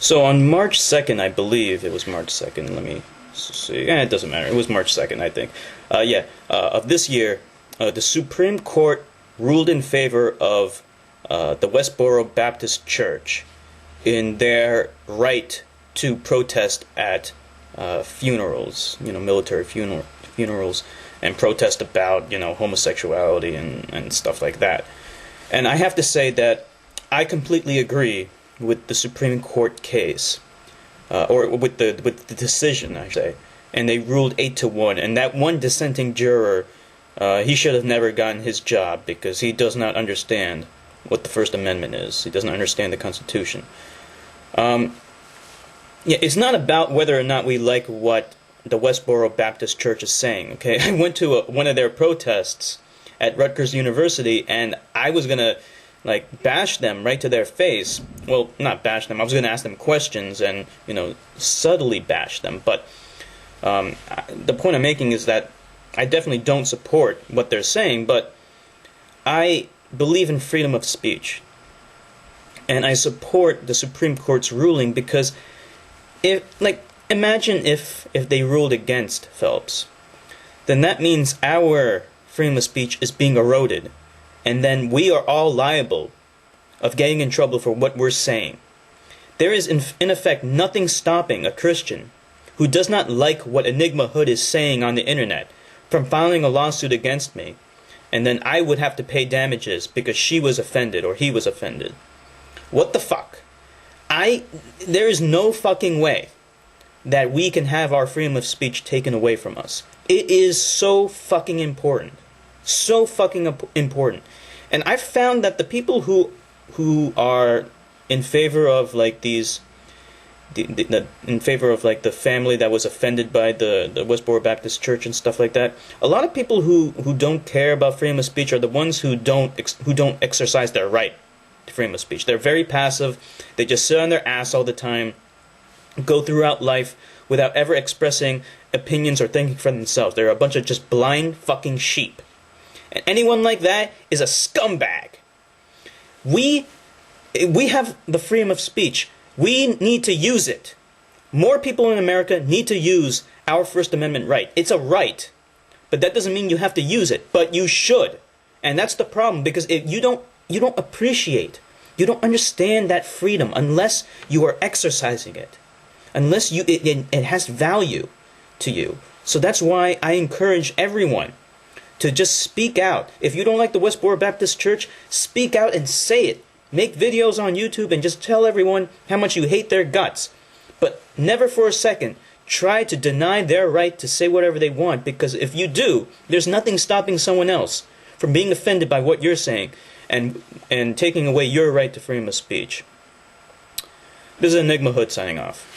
So on March 2nd, I believe it was March 2nd. Let me see. It doesn't matter. It was March 2nd, I think. Of this year, the Supreme Court ruled in favor of the Westboro Baptist Church in their right to protest at funerals, military funerals, and protest about, homosexuality and stuff like that. And I have to say that I completely agree with the Supreme Court case, or with the decision, I say. And they ruled 8-1. And that one dissenting juror, he should have never gotten his job because he does not understand what the First Amendment is. He doesn't understand the Constitution. It's not about whether or not we like what the Westboro Baptist Church is saying. Okay, I went to one of their protests at Rutgers University, and I was gonna bash them right to their face. Well, not bash them. I was gonna ask them questions and subtly bash them. But the point I'm making is that I definitely don't support what they're saying, but I believe in freedom of speech. And I support the Supreme Court's ruling because imagine if they ruled against Phelps, then that means our freedom of speech is being eroded, and then we are all liable of getting in trouble for what we're saying. There is in effect nothing stopping a Christian who does not like what Enigma Hood is saying on the internet from filing a lawsuit against me, and then I would have to pay damages because she was offended or he was offended. What the fuck? There is no fucking way that we can have our freedom of speech taken away from us. It is so fucking important. So fucking important. And I've found that the people who are in favor of in favor of the family that was offended by the Westboro Baptist Church and stuff like that, a lot of people who don't care about freedom of speech are the ones who don't exercise their right to freedom of speech. They're very passive. They just sit on their ass all the time, go throughout life without ever expressing opinions or thinking for themselves. They're a bunch of just blind fucking sheep. And anyone like that is a scumbag. We have the freedom of speech. We need to use it. More people in America need to use our First Amendment right. It's a right. But that doesn't mean you have to use it. But you should. And that's the problem, because if you don't appreciate, you don't understand that freedom unless you are exercising it. Unless it has value to you. So that's why I encourage everyone to just speak out. If you don't like the Westboro Baptist Church, speak out and say it. Make videos on YouTube and just tell everyone how much you hate their guts. But never for a second try to deny their right to say whatever they want, because if you do, there's nothing stopping someone else from being offended by what you're saying and taking away your right to freedom of speech. This is Enigma Hood signing off.